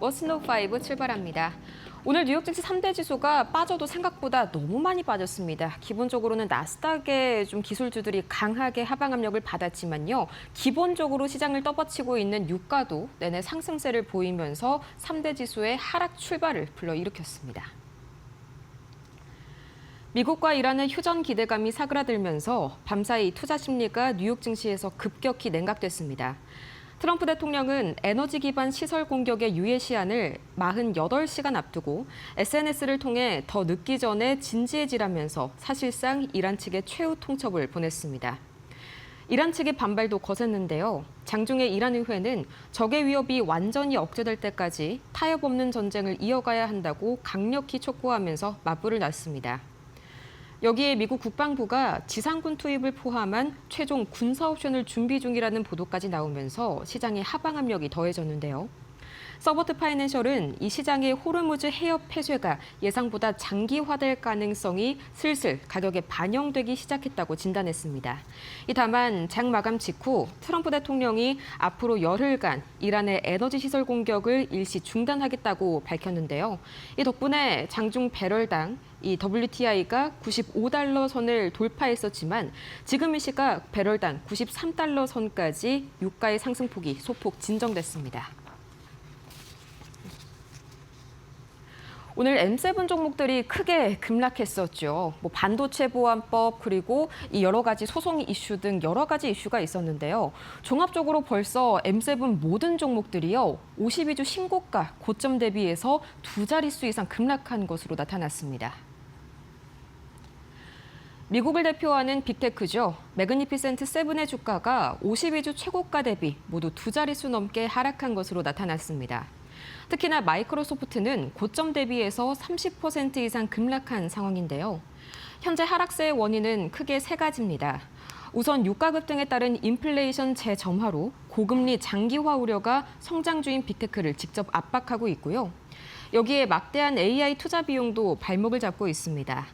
워스노5 출발합니다. 오늘 뉴욕 증시 3대 지수가 빠져도 생각보다 너무 많이 빠졌습니다. 기본적으로는 나스닥의 기술주들이 강하게 하방 압력을 받았지만요. 기본적으로 시장을 떠받치고 있는 유가도 내내 상승세를 보이면서 3대 지수의 하락 출발을 불러일으켰습니다. 미국과 이란의 휴전 기대감이 사그라들면서 밤사이 투자 심리가 뉴욕 증시에서 급격히 냉각됐습니다. 트럼프 대통령은 에너지 기반 시설 공격의 유예 시한을 48시간 앞두고 SNS를 통해 더 늦기 전에 진지해지라면서 사실상 이란 측에 최후 통첩을 보냈습니다. 이란 측의 반발도 거셌는데요. 장중에 이란 의회는 적의 위협이 완전히 억제될 때까지 타협 없는 전쟁을 이어가야 한다고 강력히 촉구하면서 맞불을 놨습니다. 여기에 미국 국방부가 지상군 투입을 포함한 최종 군사 옵션을 준비 중이라는 보도까지 나오면서 시장의 하방 압력이 더해졌는데요. 서버트 파이낸셜은 이 시장의 호르무즈 해협 폐쇄가 예상보다 장기화될 가능성이 슬슬 가격에 반영되기 시작했다고 진단했습니다. 다만 장 마감 직후 트럼프 대통령이 앞으로 열흘간 이란의 에너지 시설 공격을 일시 중단하겠다고 밝혔는데요. 이 덕분에 장중 배럴당 이 WTI가 95달러 선을 돌파했었지만 지금 이 시각 배럴당 93달러 선까지 유가의 상승폭이 소폭 진정됐습니다. 오늘 M7 종목들이 크게 급락했었죠. 반도체 보안법 그리고 이 여러 가지 소송 이슈 등 여러 가지 이슈가 있었는데요. 종합적으로 벌써 M7 모든 종목들이요. 52주 신고가 고점 대비해서 두 자릿수 이상 급락한 것으로 나타났습니다. 미국을 대표하는 빅테크죠. 매그니피센트 7의 주가가 52주 최고가 대비 모두 두 자릿수 넘게 하락한 것으로 나타났습니다. 특히나 마이크로소프트는 고점 대비해서 30% 이상 급락한 상황인데요. 현재 하락세의 원인은 크게 세 가지입니다. 우선 유가 급등에 따른 인플레이션 재점화로 고금리 장기화 우려가 성장주인 빅테크를 직접 압박하고 있고요. 여기에 막대한 AI 투자 비용도 발목을 잡고 있습니다.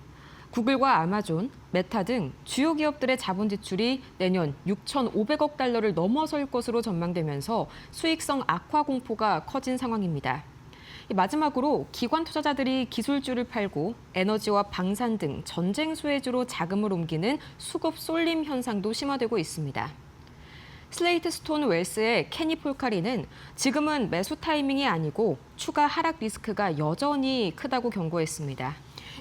구글과 아마존, 메타 등 주요 기업들의 자본 지출이 내년 6,500억 달러를 넘어설 것으로 전망되면서 수익성 악화 공포가 커진 상황입니다. 마지막으로 기관 투자자들이 기술주를 팔고 에너지와 방산 등 전쟁 수혜주로 자금을 옮기는 수급 쏠림 현상도 심화되고 있습니다. 슬레이트 스톤 웰스의 케니 폴카리는 지금은 매수 타이밍이 아니고 추가 하락 리스크가 여전히 크다고 경고했습니다.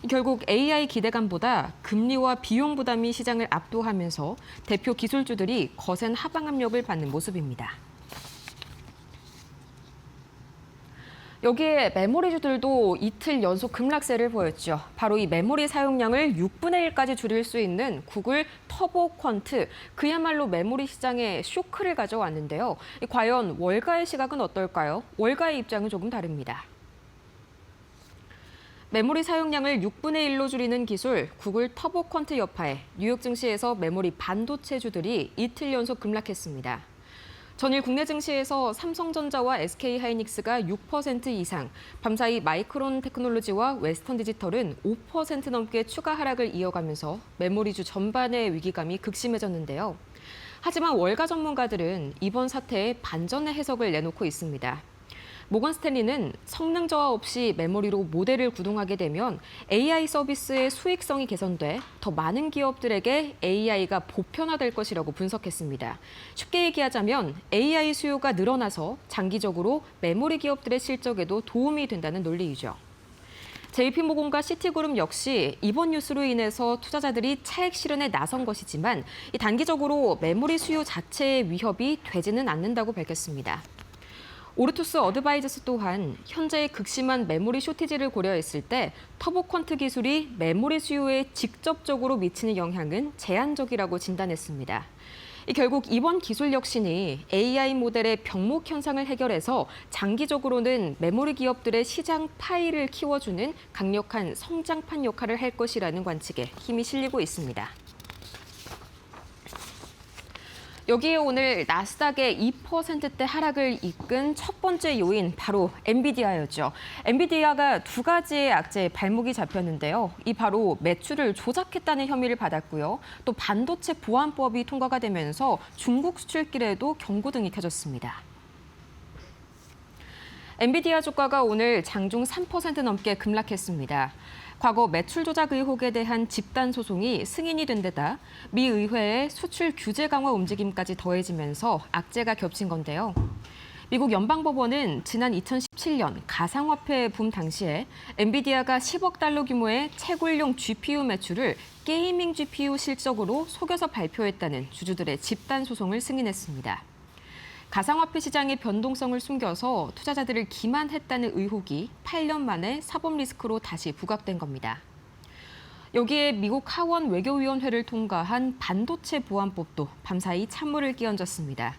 결국 AI 기대감보다 금리와 비용 부담이 시장을 압도하면서 대표 기술주들이 거센 하방 압력을 받는 모습입니다. 여기에 메모리주들도 이틀 연속 급락세를 보였죠. 바로 이 메모리 사용량을 6분의 1까지 줄일 수 있는 구글 터보 퀀트, 그야말로 메모리 시장에 쇼크를 가져왔는데요. 과연 월가의 시각은 어떨까요? 월가의 입장은 조금 다릅니다. 메모리 사용량을 6분의 1로 줄이는 기술 구글 터보 퀀트 여파에 뉴욕 증시에서 메모리 반도체주들이 이틀 연속 급락했습니다. 전일 국내 증시에서 삼성전자와 SK하이닉스가 6% 이상, 밤사이 마이크론 테크놀로지와 웨스턴 디지털은 5% 넘게 추가 하락을 이어가면서 메모리주 전반의 위기감이 극심해졌는데요. 하지만 월가 전문가들은 이번 사태에 반전의 해석을 내놓고 있습니다. 모건 스탠리는 성능 저하 없이 메모리로 모델을 구동하게 되면 AI 서비스의 수익성이 개선돼 더 많은 기업들에게 AI가 보편화될 것이라고 분석했습니다. 쉽게 얘기하자면 AI 수요가 늘어나서 장기적으로 메모리 기업들의 실적에도 도움이 된다는 논리이죠. JP모건과 시티그룹 역시 이번 뉴스로 인해서 투자자들이 차익 실현에 나선 것이지만 단기적으로 메모리 수요 자체의 위협이 되지는 않는다고 밝혔습니다. 오르투스 어드바이저스 또한 현재의 극심한 메모리 쇼티지를 고려했을 때 터보 퀀트 기술이 메모리 수요에 직접적으로 미치는 영향은 제한적이라고 진단했습니다. 결국 이번 기술 혁신이 AI 모델의 병목 현상을 해결해서 장기적으로는 메모리 기업들의 시장 파이를 키워주는 강력한 성장판 역할을 할 것이라는 관측에 힘이 실리고 있습니다. 여기에 오늘 나스닥의 2%대 하락을 이끈 첫 번째 요인 바로 엔비디아였죠. 엔비디아가 두 가지의 악재에 발목이 잡혔는데요. 이 바로 매출을 조작했다는 혐의를 받았고요. 또 반도체 보안법이 통과가 되면서 중국 수출길에도 경고등이 켜졌습니다. 엔비디아 주가가 오늘 장중 3% 넘게 급락했습니다. 과거 매출 조작 의혹에 대한 집단 소송이 승인이 된 데다 미 의회의 수출 규제 강화 움직임까지 더해지면서 악재가 겹친 건데요. 미국 연방법원은 지난 2017년 가상화폐 붐 당시에 엔비디아가 10억 달러 규모의 채굴용 GPU 매출을 게이밍 GPU 실적으로 속여서 발표했다는 주주들의 집단 소송을 승인했습니다. 가상화폐 시장의 변동성을 숨겨서 투자자들을 기만했다는 의혹이 8년 만에 사법 리스크로 다시 부각된 겁니다. 여기에 미국 하원 외교위원회를 통과한 반도체 보안법도 밤사이 찬물을 끼얹었습니다.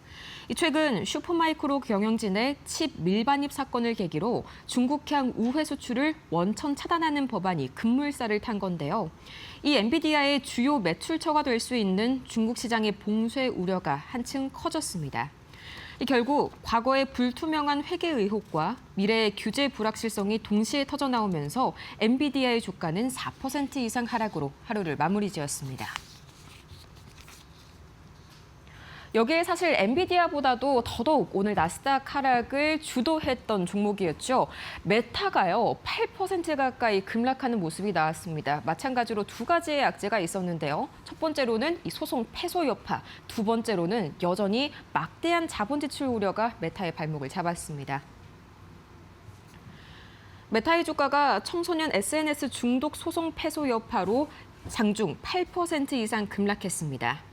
최근 슈퍼마이크로 경영진의 칩 밀반입 사건을 계기로 중국향 우회 수출을 원천 차단하는 법안이 급물살을 탄 건데요. 이 엔비디아의 주요 매출처가 될 수 있는 중국 시장의 봉쇄 우려가 한층 커졌습니다. 결국 과거의 불투명한 회계 의혹과 미래의 규제 불확실성이 동시에 터져나오면서 엔비디아의 주가는 4% 이상 하락으로 하루를 마무리지었습니다. 여기에 사실 엔비디아보다도 더더욱 오늘 나스닥 하락을 주도했던 종목이었죠. 메타가요, 8% 가까이 급락하는 모습이 나왔습니다. 마찬가지로 두 가지의 악재가 있었는데요. 첫 번째로는 이 소송 패소 여파, 두 번째로는 여전히 막대한 자본 지출 우려가 메타의 발목을 잡았습니다. 메타의 주가가 청소년 SNS 중독 소송 패소 여파로 장중 8% 이상 급락했습니다.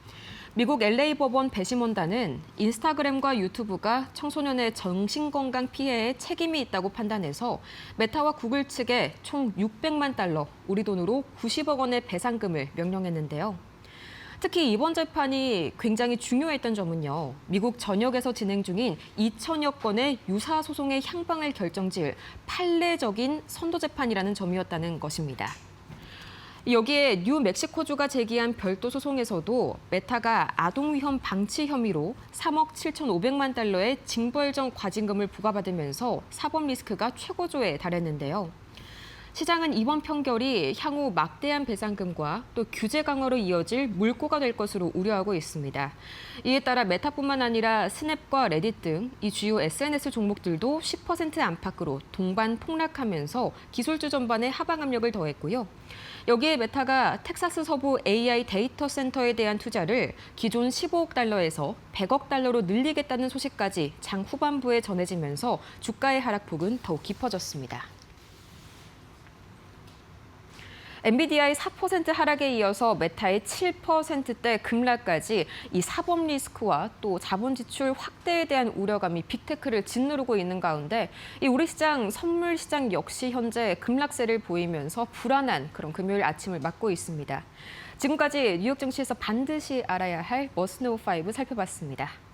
미국 LA 법원 배심원단은 인스타그램과 유튜브가 청소년의 정신건강 피해에 책임이 있다고 판단해서 메타와 구글 측에 총 600만 달러, 우리 돈으로 90억 원의 배상금을 명령했는데요. 특히 이번 재판이 굉장히 중요했던 점은요. 미국 전역에서 진행 중인 2천여 건의 유사 소송의 향방을 결정지을 판례적인 선도 재판이라는 점이었다는 것입니다. 여기에 뉴멕시코주가 제기한 별도 소송에서도 메타가 아동위험 방치 혐의로 3억 7,500만 달러의 징벌적 과징금을 부과받으면서 사법 리스크가 최고조에 달했는데요. 시장은 이번 판결이 향후 막대한 배상금과 또 규제 강화로 이어질 물꼬가 될 것으로 우려하고 있습니다. 이에 따라 메타뿐만 아니라 스냅과 레딧 등 이 주요 SNS 종목들도 10% 안팎으로 동반 폭락하면서 기술주 전반에 하방 압력을 더했고요. 여기에 메타가 텍사스 서부 AI 데이터 센터에 대한 투자를 기존 15억 달러에서 100억 달러로 늘리겠다는 소식까지 장 후반부에 전해지면서 주가의 하락폭은 더욱 깊어졌습니다. 엔비디아의 4% 하락에 이어서 메타의 7%대 급락까지 이 사법 리스크와 또 자본 지출 확대에 대한 우려감이 빅테크를 짓누르고 있는 가운데 이 우리 시장, 선물 시장 역시 현재 급락세를 보이면서 불안한 그런 금요일 아침을 맞고 있습니다. 지금까지 뉴욕 증시에서 반드시 알아야 할 머스트 노우 5 살펴봤습니다.